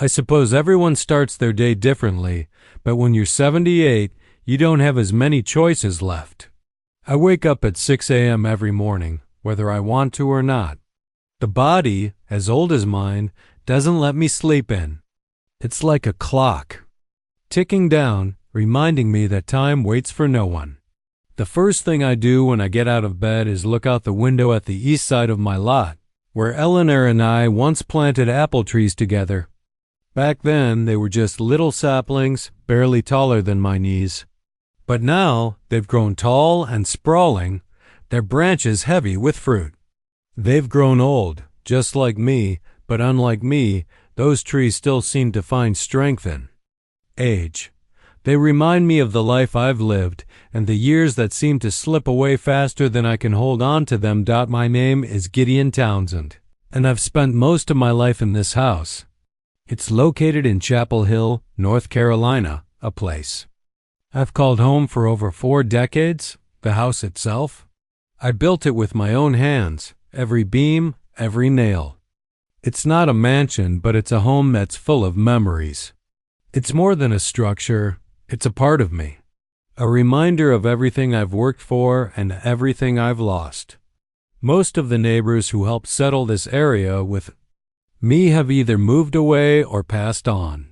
I suppose everyone starts their day differently, but when you're 78, you don't have as many choices left. I wake up at 6 a.m. every morning, whether I want to or not. The body, as old as mine, doesn't let me sleep in. It's like a clock, ticking down, reminding me that time waits for no one. The first thing I do when I get out of bed is look out the window at the east side of my lot, where Eleanor and I once planted apple trees together. Back then, they were just little saplings, barely taller than my knees. But now, they've grown tall and sprawling, their branches heavy with fruit. They've grown old, just like me, but unlike me, those trees still seem to find strength in age. They remind me of the life I've lived and the years that seem to slip away faster than I can hold on to them. My name is Gideon Townsend, and I've spent most of my life in this house. It's located in Chapel Hill, North Carolina, a place I've called home for over 4 decades, the house itself. I built it with my own hands, every beam, every nail. It's not a mansion, but it's a home that's full of memories. It's more than a structure, it's a part of me. A reminder of everything I've worked for and everything I've lost. Most of the neighbors who helped settle this area with me have either moved away or passed on.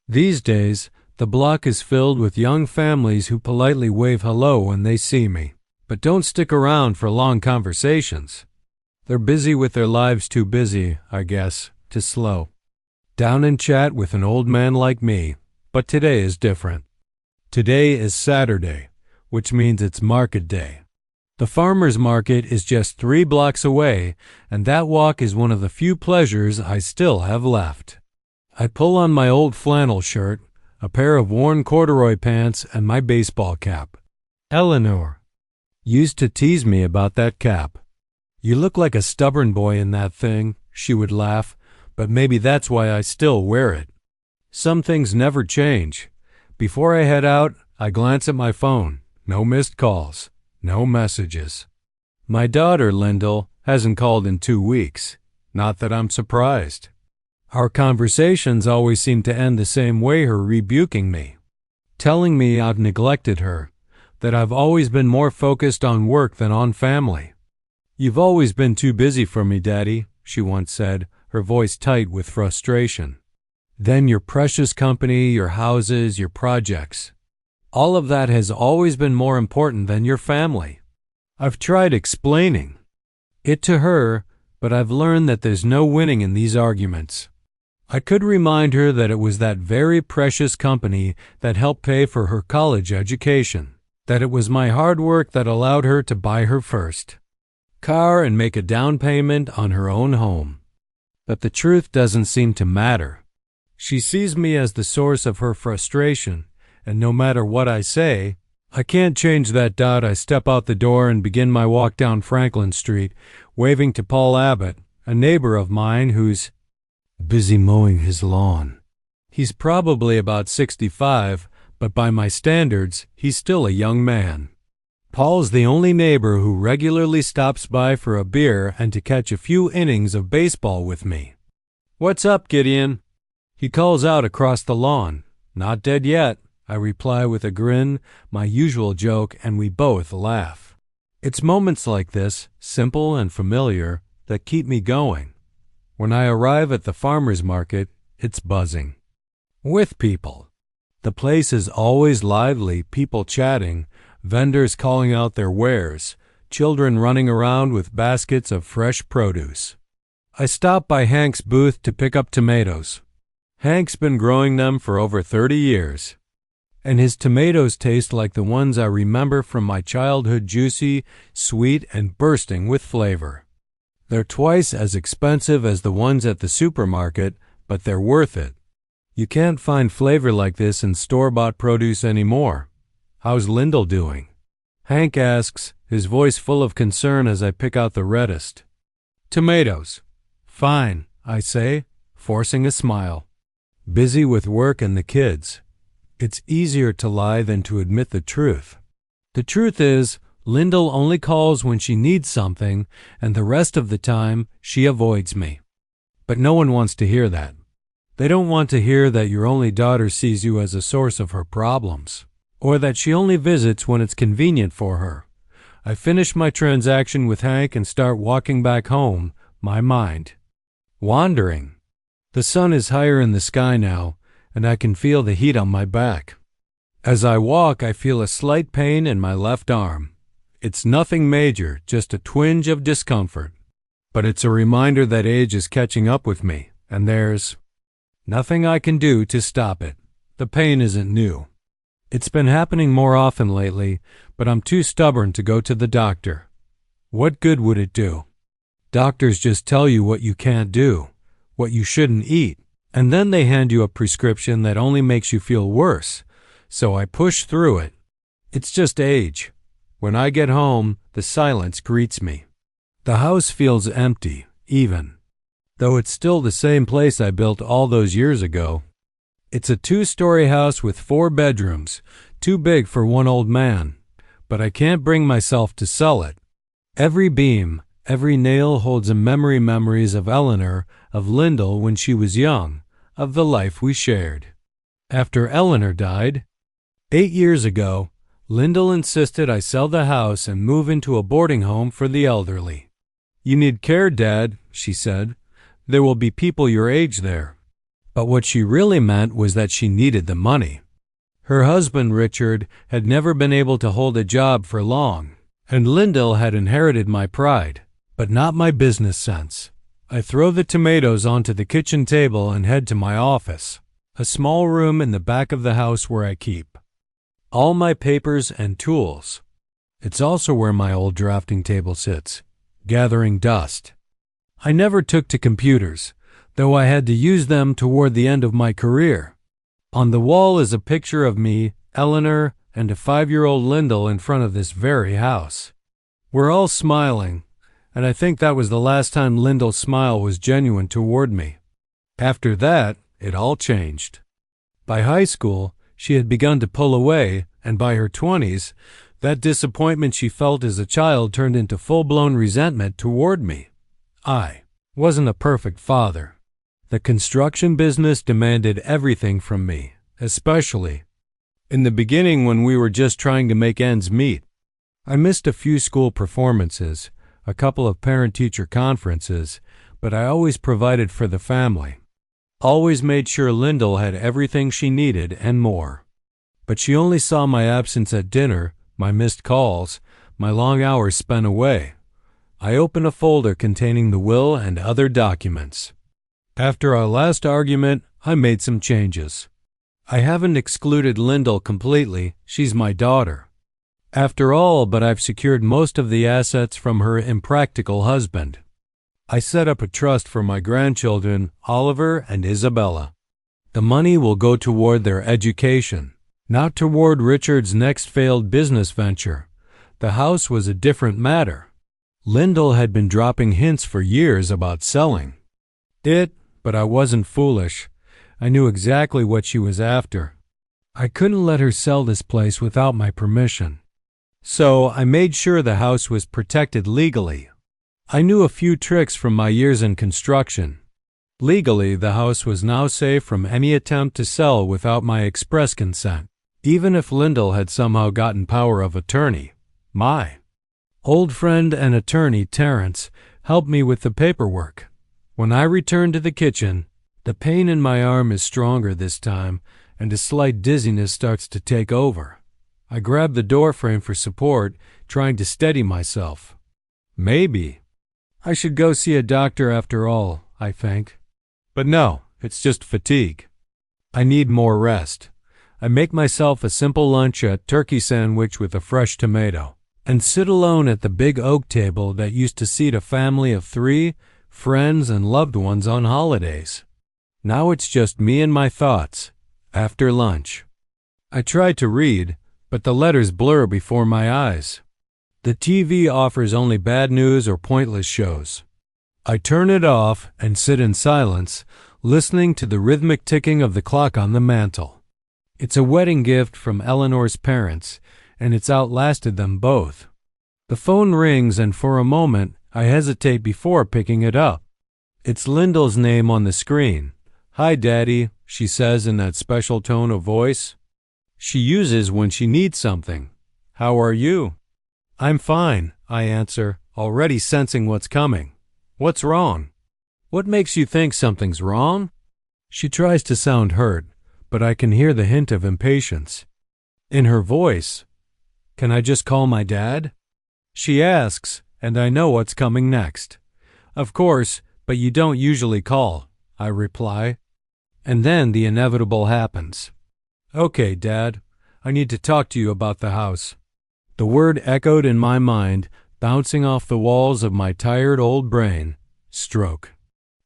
These days, the block is filled with young families who politely wave hello when they see me, but don't stick around for long conversations. They're busy with their lives, too busy, I guess, to slow down and chat with an old man like me. But today is different. Today is Saturday, which means it's market day. The farmer's market is just 3 blocks away, and that walk is one of the few pleasures I still have left. I pull on my old flannel shirt, a pair of worn corduroy pants, and my baseball cap. Eleanor used to tease me about that cap. "You look like a stubborn boy in that thing," she would laugh, but maybe that's why I still wear it. Some things never change. Before I head out, I glance at my phone. No missed calls. No messages. My daughter, Lyndall, hasn't called in 2 weeks. Not that I'm surprised. Our conversations always seem to end the same way, her rebuking me, telling me I've neglected her, that I've always been more focused on work than on family. "You've always been too busy for me, Daddy," she once said, her voice tight with frustration. "Then your precious company, your houses, your projects. All of that has always been more important than your family." I've tried explaining it to her, but I've learned that there's no winning in these arguments. I could remind her that it was that very precious company that helped pay for her college education, that it was my hard work that allowed her to buy her first car and make a down payment on her own home. But the truth doesn't seem to matter. She sees me as the source of her frustration, and no matter what I say, I can't change that. I step out the door and begin my walk down Franklin Street, waving to Paul Abbott, a neighbor of mine who's busy mowing his lawn. He's probably about 65, but by my standards, he's still a young man. Paul's the only neighbor who regularly stops by for a beer and to catch a few innings of baseball with me. "What's up, Gideon?" he calls out across the lawn. "Not dead yet," I reply with a grin, my usual joke, and we both laugh. It's moments like this, simple and familiar, that keep me going. When I arrive at the farmer's market, it's buzzing with people. The place is always lively, people chatting, vendors calling out their wares, children running around with baskets of fresh produce. I stop by Hank's booth to pick up tomatoes. Hank's been growing them for over 30 years. And his tomatoes taste like the ones I remember from my childhood, juicy, sweet, and bursting with flavor. They're twice as expensive as the ones at the supermarket, but they're worth it. You can't find flavor like this in store-bought produce anymore. "How's Lyndall doing?" Hank asks, his voice full of concern as I pick out the reddest tomatoes. "Fine," I say, forcing a smile. "Busy with work and the kids." It's easier to lie than to admit the truth. The truth is, Lyndall only calls when she needs something, and the rest of the time, she avoids me. But no one wants to hear that. They don't want to hear that your only daughter sees you as a source of her problems, or that she only visits when it's convenient for her. I finish my transaction with Hank and start walking back home, my mind wandering. The sun is higher in the sky now, and I can feel the heat on my back. As I walk, I feel a slight pain in my left arm. It's nothing major, just a twinge of discomfort. But it's a reminder that age is catching up with me, and there's nothing I can do to stop it. The pain isn't new. It's been happening more often lately, but I'm too stubborn to go to the doctor. What good would it do? Doctors just tell you what you can't do, what you shouldn't eat, and then they hand you a prescription that only makes you feel worse. So I push through it. It's just age. When I get home, the silence greets me. The house feels empty, even, though it's still the same place I built all those years ago. It's a 2-story house with 4 bedrooms, too big for one old man, but I can't bring myself to sell it. Every beam, every nail holds memories of Eleanor, of Lyndall when she was young, of the life we shared. After Eleanor died, 8 years ago, Lyndall insisted I sell the house and move into a boarding home for the elderly. "You need care, Dad," she said. "There will be people your age there." But what she really meant was that she needed the money. Her husband, Richard, had never been able to hold a job for long, and Lyndall had inherited my pride, but not my business sense. I throw the tomatoes onto the kitchen table and head to my office, a small room in the back of the house where I keep all my papers and tools. It's also where my old drafting table sits, gathering dust. I never took to computers, though I had to use them toward the end of my career. On the wall is a picture of me, Eleanor, and a 5-year-old Lyndall in front of this very house. We're all smiling, and I think that was the last time Lyndall's smile was genuine toward me. After that, it all changed. By high school, she had begun to pull away, and by her 20s, that disappointment she felt as a child turned into full-blown resentment toward me. I wasn't a perfect father. The construction business demanded everything from me, especially in the beginning when we were just trying to make ends meet. I missed a few school performances, a couple of parent-teacher conferences, but I always provided for the family. Always made sure Lyndall had everything she needed and more. But she only saw my absence at dinner, my missed calls, my long hours spent away. I open a folder containing the will and other documents. After our last argument, I made some changes. I haven't excluded Lyndall completely. She's my daughter. After all, but I've secured most of the assets from her impractical husband. I set up a trust for my grandchildren, Oliver and Isabella. The money will go toward their education, not toward Richard's next failed business venture. The house was a different matter. Lyndall had been dropping hints for years about selling it, but I wasn't foolish. I knew exactly what she was after. I couldn't let her sell this place without my permission. So I made sure the house was protected legally. I knew a few tricks from my years in construction. Legally, the house was now safe from any attempt to sell without my express consent, even if Lyndall had somehow gotten power of attorney. My old friend and attorney, Terrence, helped me with the paperwork. When I return to the kitchen, the pain in my arm is stronger this time, and a slight dizziness starts to take over. I grab the door frame for support, trying to steady myself. Maybe I should go see a doctor after all, I think. But no, it's just fatigue. I need more rest. I make myself a simple lunch, a turkey sandwich with a fresh tomato, and sit alone at the big oak table that used to seat a family of 3, friends and loved ones on holidays. Now it's just me and my thoughts, after lunch. I try to read, but the letters blur before my eyes. The TV offers only bad news or pointless shows. I turn it off and sit in silence, listening to the rhythmic ticking of the clock on the mantel. It's a wedding gift from Eleanor's parents, and it's outlasted them both. The phone rings, and for a moment I hesitate before picking it up. It's Lyndall's name on the screen. "Hi, Daddy," she says in that special tone of voice she uses when she needs something. "How are you?" "I'm fine," I answer, already sensing what's coming. "What's wrong?" "What makes you think something's wrong?" She tries to sound hurt, but I can hear the hint of impatience in her voice. "Can I just call my dad?" she asks, and I know what's coming next. "Of course, but you don't usually call," I reply. And then the inevitable happens. "Okay, Dad, I need to talk to you about the house." The word echoed in my mind, bouncing off the walls of my tired old brain. Stroke.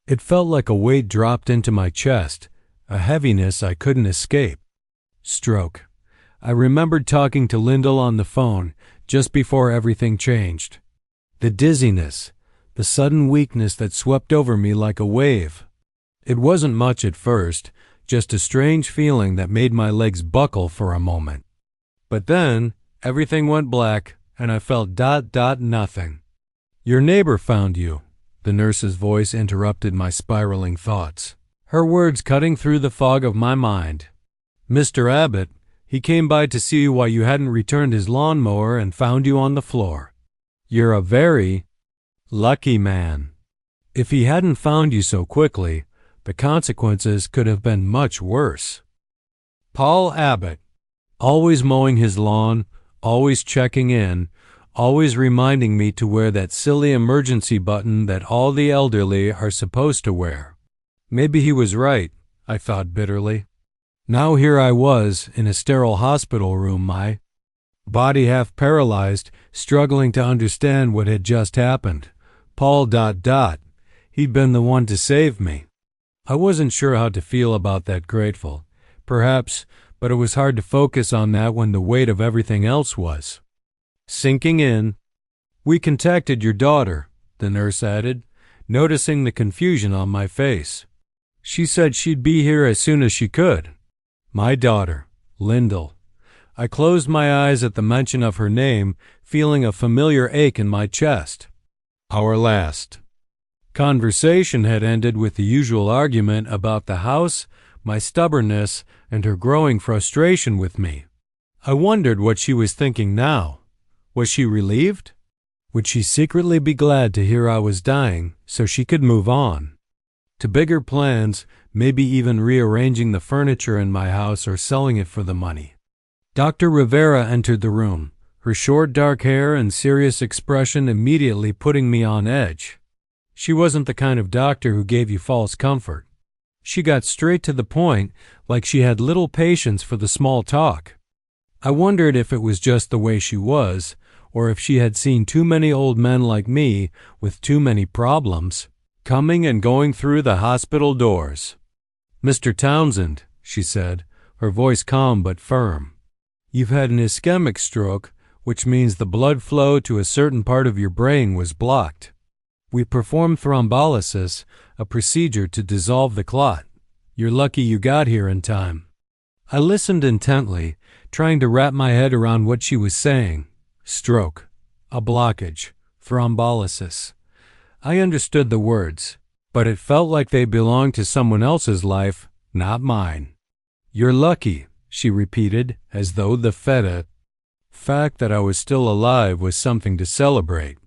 It felt like a weight dropped into my chest, a heaviness I couldn't escape. Stroke. I remembered talking to Lyndall on the phone just before everything changed. The dizziness, the sudden weakness that swept over me like a wave. It wasn't much at first, just a strange feeling that made my legs buckle for a moment. But then, everything went black, and I felt nothing. "Your neighbor found you," the nurse's voice interrupted my spiraling thoughts, her words cutting through the fog of my mind. "Mr. Abbott, he came by to see why you hadn't returned his lawnmower and found you on the floor. You're a very lucky man. If he hadn't found you so quickly, the consequences could have been much worse." Paul Abbott, always mowing his lawn, always checking in, always reminding me to wear that silly emergency button that all the elderly are supposed to wear. Maybe he was right, I thought bitterly. Now here I was in a sterile hospital room, my body half paralyzed, struggling to understand what had just happened. Paul ... He'd been the one to save me. I wasn't sure how to feel about that. Grateful, perhaps, but it was hard to focus on that when the weight of everything else was sinking in. "We contacted your daughter," the nurse added, noticing the confusion on my face. "She said she'd be here as soon as she could." My daughter, Lyndall. I closed my eyes at the mention of her name, feeling a familiar ache in my chest. Our last conversation had ended with the usual argument about the house, my stubbornness, and her growing frustration with me. I wondered what she was thinking now. Was she relieved? Would she secretly be glad to hear I was dying so she could move on to bigger plans, maybe even rearranging the furniture in my house or selling it for the money? Dr. Rivera entered the room, her short dark hair and serious expression immediately putting me on edge. She wasn't the kind of doctor who gave you false comfort. She got straight to the point, like she had little patience for the small talk. I wondered if it was just the way she was, or if she had seen too many old men like me with too many problems coming and going through the hospital doors. "Mr. Townsend," she said, her voice calm but firm, "you've had an ischemic stroke, which means the blood flow to a certain part of your brain was blocked. We performed thrombolysis, a procedure to dissolve the clot. You're lucky you got here in time." I listened intently, trying to wrap my head around what she was saying. Stroke, a blockage, thrombolysis. I understood the words, but it felt like they belonged to someone else's life, not mine. "You're lucky," she repeated, as though the fact that I was still alive was something to celebrate.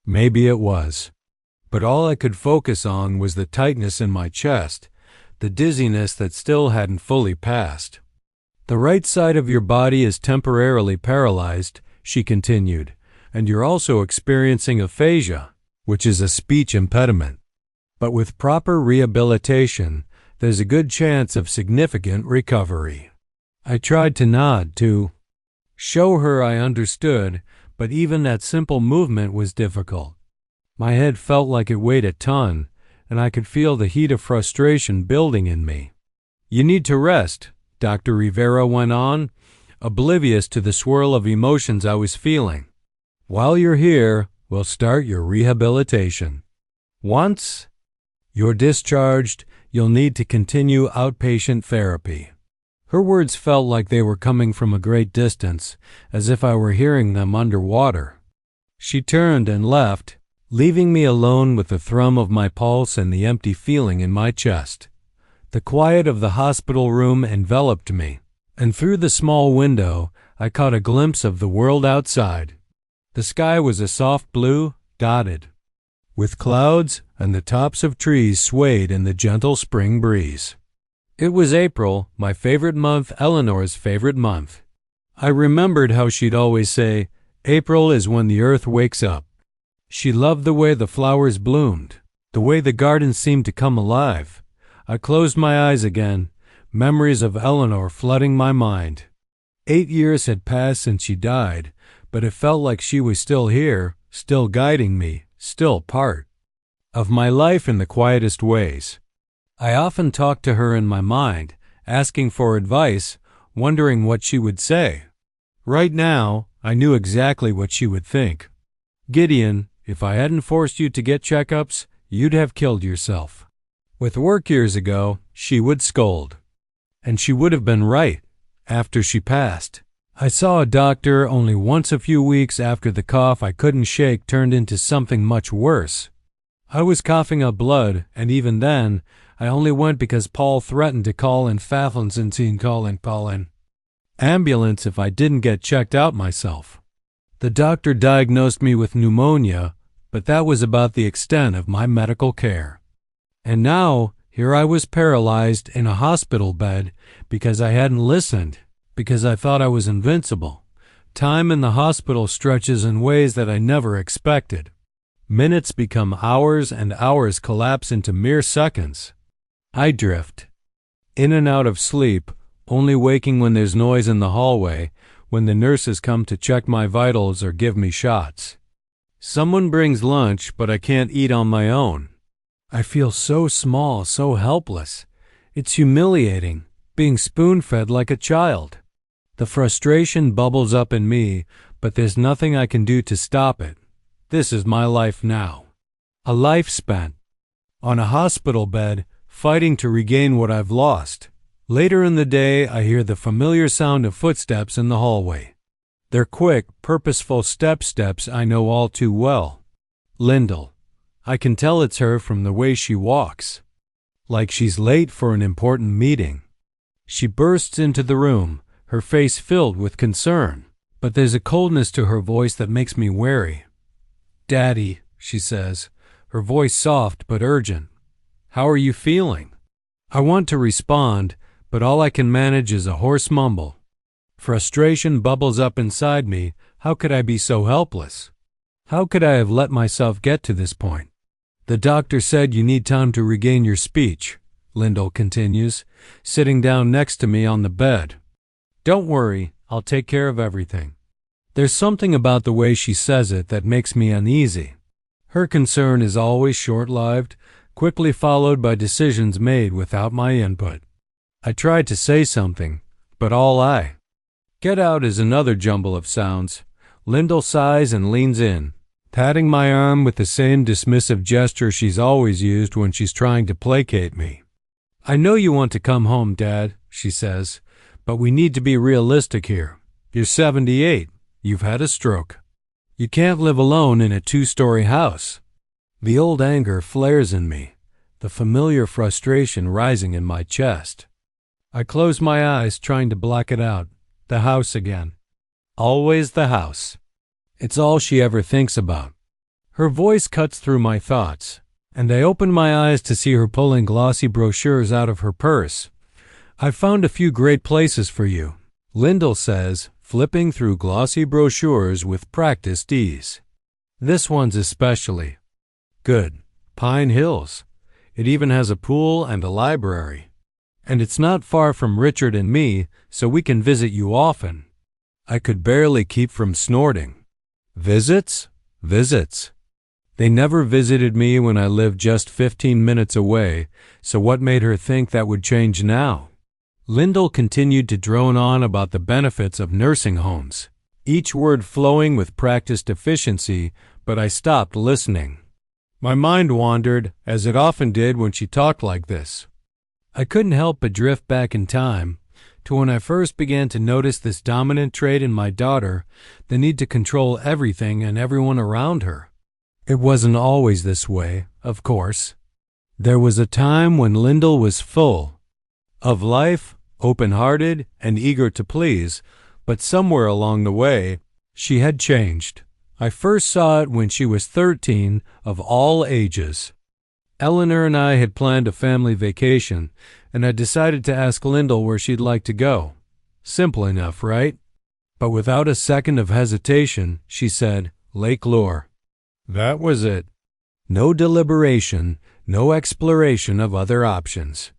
Maybe it was. But all I could focus on was the tightness in my chest, the dizziness that still hadn't fully passed. "The right side of your body is temporarily paralyzed," she continued, "and you're also experiencing aphasia, which is a speech impediment. But with proper rehabilitation, there's a good chance of significant recovery." I tried to nod, to show her I understood, but even that simple movement was difficult. My head felt like it weighed a ton, and I could feel the heat of frustration building in me. "You need to rest," Dr. Rivera went on, oblivious to the swirl of emotions I was feeling. "While you're here, we'll start your rehabilitation. Once you're discharged, you'll need to continue outpatient therapy." Her words felt like they were coming from a great distance, as if I were hearing them underwater. She turned and left, leaving me alone with the thrum of my pulse and the empty feeling in my chest. The quiet of the hospital room enveloped me, and through the small window I caught a glimpse of the world outside. The sky was a soft blue, dotted with clouds, and the tops of trees swayed in the gentle spring breeze. It was April, my favorite month, Eleanor's favorite month. I remembered how she'd always say, "April is when the earth wakes up." She loved the way the flowers bloomed, the way the garden seemed to come alive. I closed my eyes again, memories of Eleanor flooding my mind. 8 years had passed since she died, but it felt like she was still here, still guiding me, still part of my life in the quietest ways. I often talked to her in my mind, asking for advice, wondering what she would say. Right now, I knew exactly what she would think. "Gideon, if I hadn't forced you to get checkups, you'd have killed yourself." With work years ago, she would scold. And she would have been right after she passed. I saw a doctor only once a few weeks after the cough I couldn't shake turned into something much worse. I was coughing up blood, and even then, I only went because Paul threatened to call an ambulance if I didn't get checked out myself. The doctor diagnosed me with pneumonia, but that was about the extent of my medical care. And now, here I was paralyzed in a hospital bed because I hadn't listened, because I thought I was invincible. Time in the hospital stretches in ways that I never expected. Minutes become hours, and hours collapse into mere seconds. I drift in and out of sleep, only waking when there's noise in the hallway, when the nurses come to check my vitals or give me shots. Someone brings lunch, but I can't eat on my own. I feel so small, so helpless. It's humiliating, being spoon-fed like a child. The frustration bubbles up in me, but there's nothing I can do to stop it. This is my life now. A life spent on a hospital bed, fighting to regain what I've lost. Later in the day, I hear the familiar sound of footsteps in the hallway. They're quick, purposeful steps I know all too well. Lyndall. I can tell it's her from the way she walks, like she's late for an important meeting. She bursts into the room, her face filled with concern, but there's a coldness to her voice that makes me wary. "Daddy," she says, her voice soft but urgent. "How are you feeling?" I want to respond, but all I can manage is a hoarse mumble. Frustration bubbles up inside me. How could I be so helpless? How could I have let myself get to this point? "The doctor said you need time to regain your speech," Lyndall continues, sitting down next to me on the bed. "Don't worry, I'll take care of everything." There's something about the way she says it that makes me uneasy. Her concern is always short-lived, quickly followed by decisions made without my input. I try to say something, but all I get out is another jumble of sounds. Lyndall sighs and leans in, patting my arm with the same dismissive gesture she's always used when she's trying to placate me. "I know you want to come home, Dad," she says, "but we need to be realistic here. You're 78. You've had a stroke. You can't live alone in a 2-story house." The old anger flares in me, the familiar frustration rising in my chest. I close my eyes, trying to block it out. The house again. Always the house. It's all she ever thinks about. Her voice cuts through my thoughts, and I open my eyes to see her pulling glossy brochures out of her purse. "I've found a few great places for you," Lyndall says, flipping through glossy brochures with practiced ease. "This one's especially good. Pine Hills. It even has a pool and a library. And it's not far from Richard and me, so we can visit you often." I could barely keep from snorting. Visits? Visits. They never visited me when I lived just 15 minutes away, so what made her think that would change now? Lyndall continued to drone on about the benefits of nursing homes, each word flowing with practiced efficiency, but I stopped listening. My mind wandered, as it often did when she talked like this. I couldn't help but drift back in time to when I first began to notice this dominant trait in my daughter, the need to control everything and everyone around her. It wasn't always this way, of course. There was a time when Lyndall was full, of life, open-hearted and eager to please, but somewhere along the way, she had changed. I first saw it when she was 13, of all ages. Eleanor and I had planned a family vacation, and I decided to ask Lyndall where she'd like to go. Simple enough, right? But without a second of hesitation, she said, Lake Lure. That was it. No deliberation, no exploration of other options.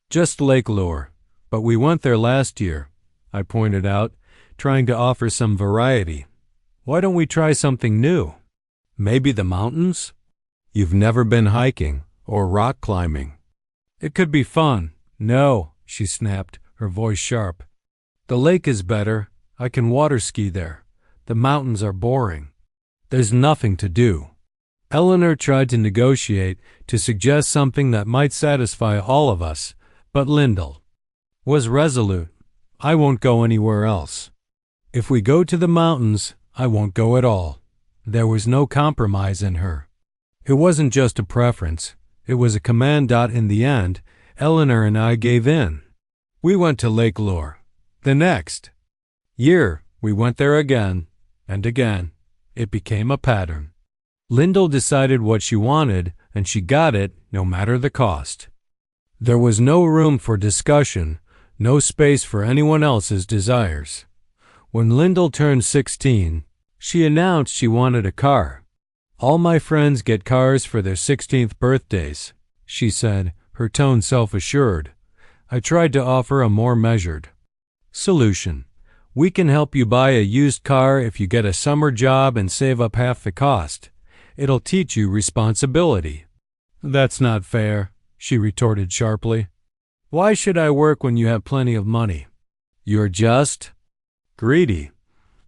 Just Lake Lure. But we went there last year, I pointed out, trying to offer some variety. Why don't we try something new? Maybe the mountains? You've never been hiking or rock climbing. It could be fun. No, she snapped, her voice sharp. The lake is better. I can water ski there. The mountains are boring. There's nothing to do. Eleanor tried to negotiate, to suggest something that might satisfy all of us, but Lyndall was resolute. I won't go anywhere else. If we go to the mountains, I won't go at all. There was no compromise in her. It wasn't just a preference. It was a command. In the end, Eleanor and I gave in. We went to Lake Lure. The next year, we went there again and again. It became a pattern. Lyndall decided what she wanted, and she got it no matter the cost. There was no room for discussion, no space for anyone else's desires. When Lyndall turned 16, she announced she wanted a car. All my friends get cars for their 16th birthdays, she said, her tone self-assured. I tried to offer a more measured solution. We can help you buy a used car if you get a summer job and save up half the cost. It'll teach you responsibility. That's not fair, she retorted sharply. Why should I work when you have plenty of money? You're just greedy.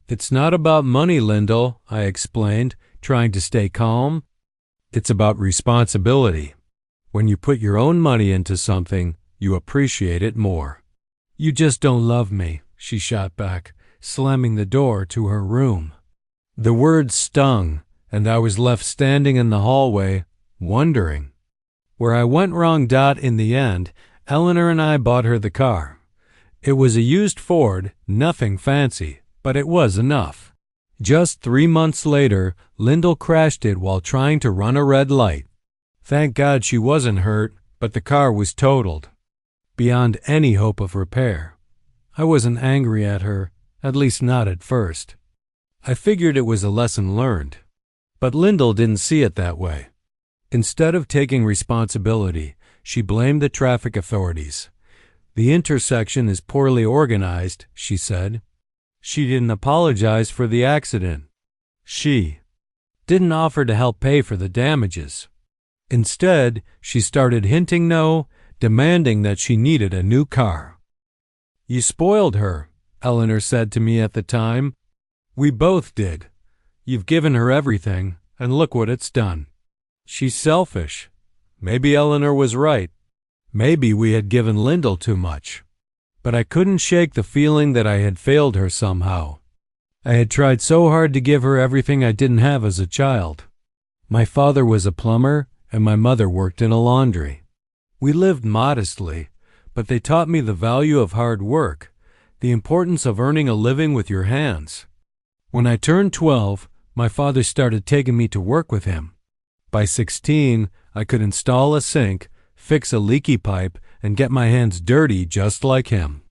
It's not about money, Lyndall, I explained, trying to stay calm. It's about responsibility. When you put your own money into something, you appreciate it more. You just don't love me, she shot back, slamming the door to her room. The words stung, and I was left standing in the hallway, wondering. Where I went wrong. In the end, Eleanor and I bought her the car. It was a used Ford, nothing fancy, but it was enough. Just 3 months later, Lyndall crashed it while trying to run a red light. Thank God she wasn't hurt, but the car was totaled, beyond any hope of repair. I wasn't angry at her, at least not at first. I figured it was a lesson learned. But Lyndall didn't see it that way. Instead of taking responsibility, she blamed the traffic authorities. The intersection is poorly organized, she said. She didn't apologize for the accident. She didn't offer to help pay for the damages. Instead, she started hinting no, demanding that she needed a new car. You spoiled her, Eleanor said to me at the time. We both did. You've given her everything, and look what it's done. She's selfish. Maybe Eleanor was right. Maybe we had given Lyndall too much. But I couldn't shake the feeling that I had failed her somehow. I had tried so hard to give her everything I didn't have as a child. My father was a plumber, and my mother worked in a laundry. We lived modestly, but they taught me the value of hard work, the importance of earning a living with your hands. When I turned 12, my father started taking me to work with him. By 16, I could install a sink, fix a leaky pipe, and get my hands dirty just like him.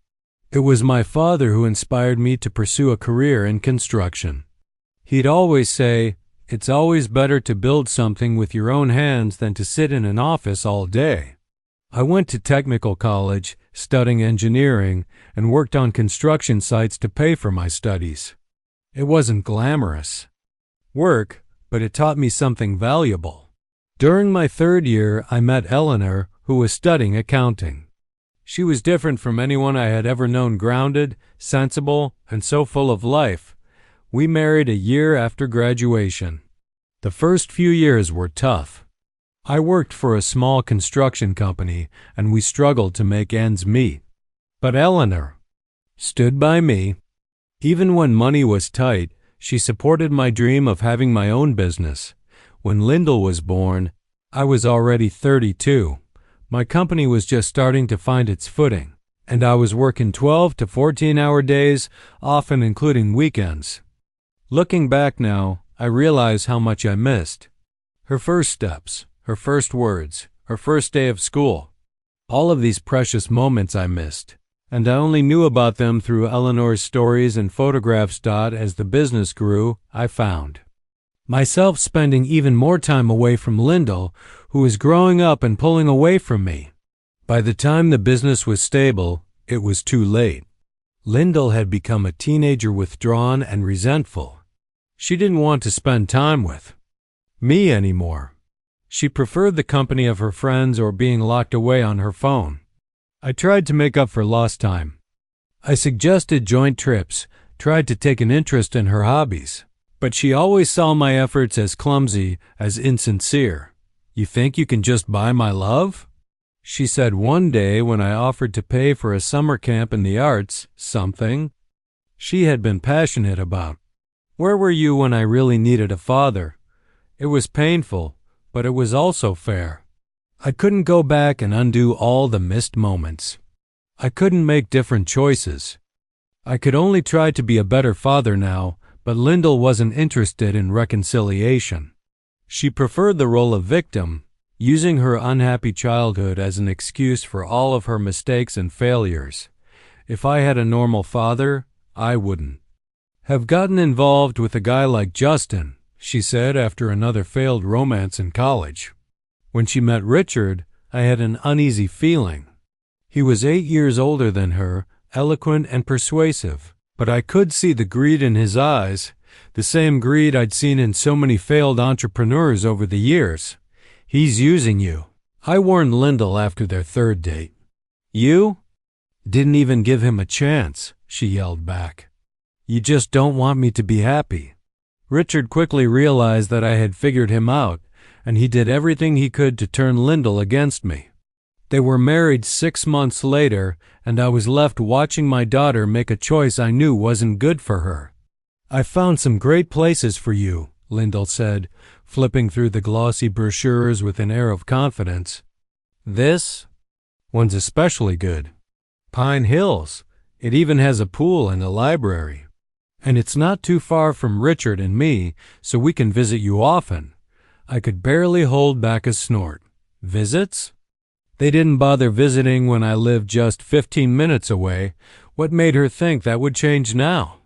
It was my father who inspired me to pursue a career in construction. He'd always say, it's always better to build something with your own hands than to sit in an office all day. I went to technical college, studying engineering, and worked on construction sites to pay for my studies. It wasn't glamorous work, but it taught me something valuable. During my 3rd year, I met Eleanor, who was studying accounting. She was different from anyone I had ever known, grounded, sensible, and so full of life. We married a year after graduation. The first few years were tough. I worked for a small construction company, and we struggled to make ends meet. But Eleanor stood by me. Even when money was tight, she supported my dream of having my own business. When Lyndall was born, I was already 32. My company was just starting to find its footing, and I was working 12 to 14-hour days, often including weekends. Looking back now, I realize how much I missed. Her first steps, her first words, her first day of school. All of these precious moments I missed, and I only knew about them through Eleanor's stories and photographs. As the business grew, I found myself spending even more time away from Lyndall, who was growing up and pulling away from me. By the time the business was stable, it was too late. Lyndall had become a teenager, withdrawn and resentful. She didn't want to spend time with me anymore. She preferred the company of her friends or being locked away on her phone. I tried to make up for lost time. I suggested joint trips, tried to take an interest in her hobbies, but she always saw my efforts as clumsy, as insincere. "You think you can just buy my love?" she said one day when I offered to pay for a summer camp in the arts, something she had been passionate about. Where were you when I really needed a father? It was painful, but it was also fair. I couldn't go back and undo all the missed moments. I couldn't make different choices. I could only try to be a better father now, but Lyndall wasn't interested in reconciliation. She preferred the role of victim, using her unhappy childhood as an excuse for all of her mistakes and failures. If I had a normal father, I wouldn't have gotten involved with a guy like Justin, she said after another failed romance in college. When she met Richard, I had an uneasy feeling. He was 8 years older than her, eloquent and persuasive, but I could see the greed in his eyes, the same greed I'd seen in so many failed entrepreneurs over the years. "He's using you," I warned Lyndall after their third date. "You didn't even give him a chance," she yelled back. "You just don't want me to be happy." Richard quickly realized that I had figured him out, and he did everything he could to turn Lyndall against me. They were married 6 months later, and I was left watching my daughter make a choice I knew wasn't good for her. "I found some great places for you," Lyndall said, flipping through the glossy brochures with an air of confidence. "This one's especially good. Pine Hills. It even has a pool and a library. And it's not too far from Richard and me, so we can visit you often." I could barely hold back a snort. Visits? They didn't bother visiting when I lived just 15 minutes away. What made her think that would change now?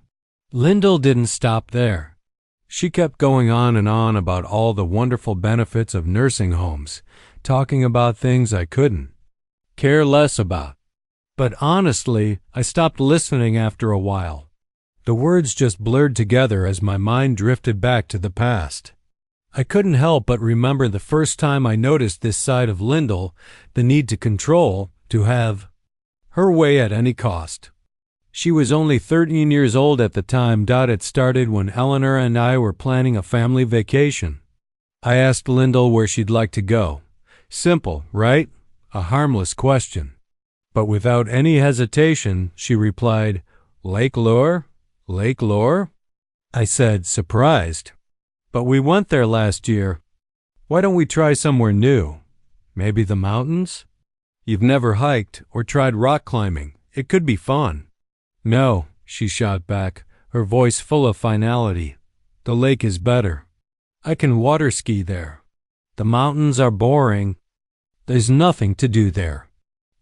Lyndall didn't stop there. She kept going on and on about all the wonderful benefits of nursing homes, talking about things I couldn't care less about. But honestly, I stopped listening after a while. The words just blurred together as my mind drifted back to the past. I couldn't help but remember the first time I noticed this side of Lyndall, the need to control, to have her way at any cost. She was only 13 years old at the time. It started when Eleanor and I were planning a family vacation. I asked Lyndall where she'd like to go. Simple, right? A harmless question. But without any hesitation, she replied, "Lake Lure? Lake Lure?" I said, surprised. "But we went there last year. Why don't we try somewhere new? Maybe the mountains? You've never hiked or tried rock climbing. It could be fun." "No," she shot back, her voice full of finality. "The lake is better. I can water ski there. The mountains are boring. There's nothing to do there."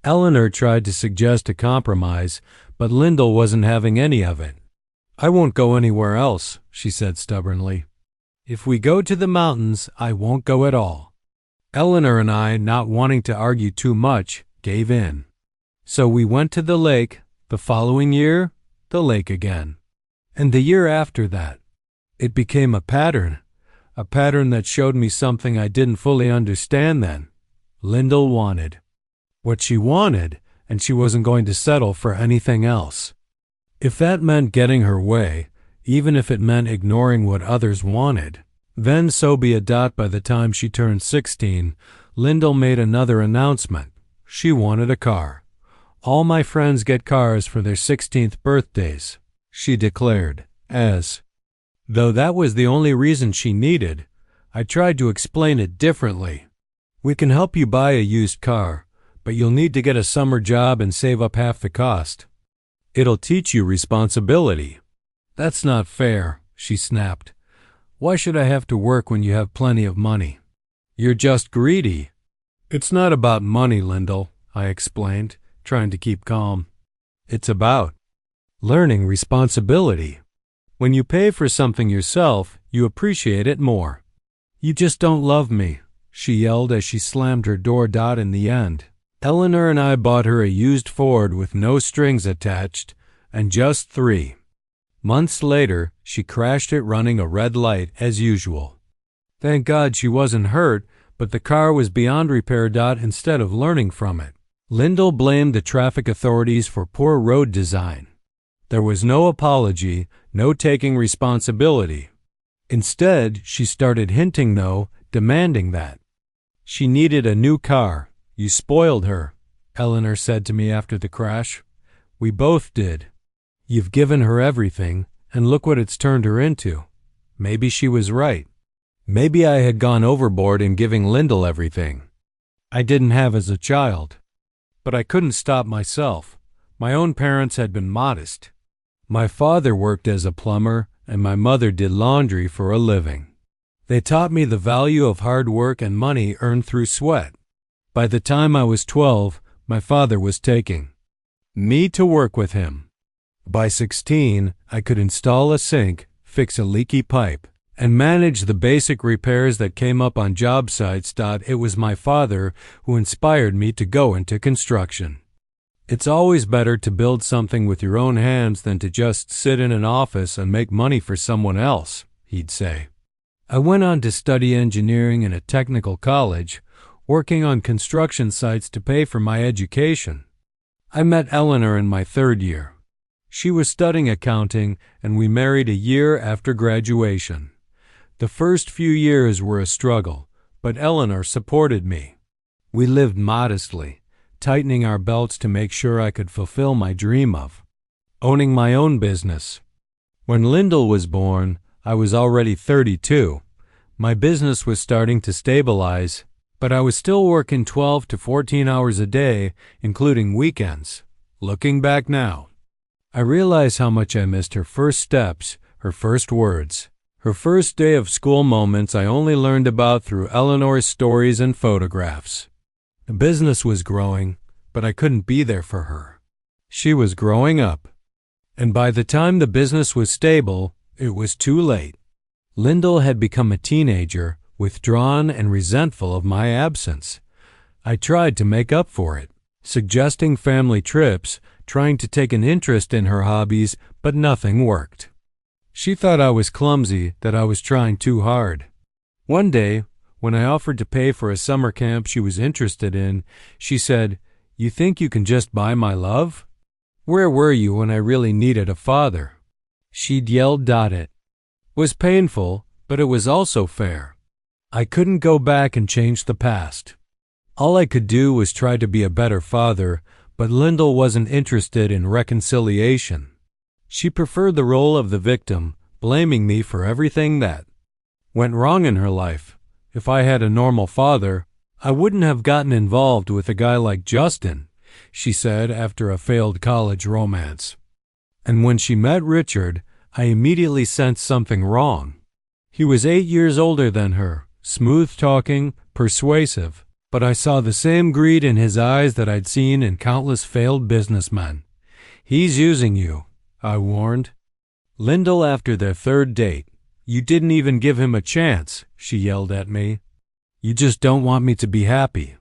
Eleanor tried to suggest a compromise, but Lyndall wasn't having any of it. "I won't go anywhere else," she said stubbornly. "If we go to the mountains, I won't go at all." Eleanor and I, not wanting to argue too much, gave in. So we went to the lake. The following year, the lake again. And the year after that. It became a pattern that showed me something I didn't fully understand then. Lyndall wanted what she wanted, and she wasn't going to settle for anything else. If that meant getting her way, even if it meant ignoring what others wanted, then so be it. By the time she turned 16, Lyndall made another announcement. She wanted a car. "All my friends get cars for their 16th birthdays," she declared, as though that was the only reason she needed. I tried to explain it differently. "We can help you buy a used car, but you'll need to get a summer job and save up half the cost. It'll teach you responsibility." "That's not fair," she snapped. "Why should I have to work when you have plenty of money?" "You're just greedy." "It's not about money, Lyndall," I explained, trying to keep calm. "It's about learning responsibility. When you pay for something yourself, you appreciate it more." "You just don't love me," she yelled as she slammed her door. In the end, Eleanor and I bought her a used Ford with no strings attached and just 3 months later, she crashed it running a red light as usual. Thank God she wasn't hurt, but the car was beyond repair. Instead of learning from it, Lyndall blamed the traffic authorities for poor road design. There was no apology, no taking responsibility. Instead, she started hinting, demanding that she needed a new car. "You spoiled her," Eleanor said to me after the crash. "We both did. You've given her everything, and look what it's turned her into." Maybe she was right. Maybe I had gone overboard in giving Lyndall everything I didn't have as a child. But I couldn't stop myself. My own parents had been modest. My father worked as a plumber, and my mother did laundry for a living. They taught me the value of hard work and money earned through sweat. By the time I was 12, my father was taking me to work with him. By 16, I could install a sink, fix a leaky pipe, and manage the basic repairs that came up on job sites. It was my father who inspired me to go into construction. "It's always better to build something with your own hands than to just sit in an office and make money for someone else," he'd say. I went on to study engineering in a technical college, working on construction sites to pay for my education. I met Eleanor in my 3rd year. She was studying accounting, and we married a year after graduation. The first few years were a struggle, but Eleanor supported me. We lived modestly, tightening our belts to make sure I could fulfill my dream of owning my own business. When Lyndall was born, I was already 32. My business was starting to stabilize, but I was still working 12 to 14 hours a day, including weekends. Looking back now, I realize how much I missed her first steps, her first words, her first day of school moments I only learned about through Eleanor's stories and photographs. The business was growing, but I couldn't be there for her. She was growing up, and by the time the business was stable, it was too late. Lyndall had become a teenager, withdrawn and resentful of my absence. I tried to make up for it, suggesting family trips, trying to take an interest in her hobbies, but nothing worked. She thought I was clumsy, that I was trying too hard. One day, when I offered to pay for a summer camp she was interested in, she said, "You think you can just buy my love? Where were you when I really needed a father?" She'd yelled. It was painful, but it was also fair. I couldn't go back and change the past. All I could do was try to be a better father, but Lyndall wasn't interested in reconciliation. She preferred the role of the victim, blaming me for everything that went wrong in her life. If I had a normal father, I wouldn't have gotten involved with a guy like Justin, she said after a failed college romance. And when she met Richard, I immediately sensed something wrong. He was 8 years older than her, smooth-talking, persuasive, but I saw the same greed in his eyes that I'd seen in countless failed businessmen. "He's using you," I warned. Lyndall, after their 3rd date, "You didn't even give him a chance," she yelled at me. "You just don't want me to be happy."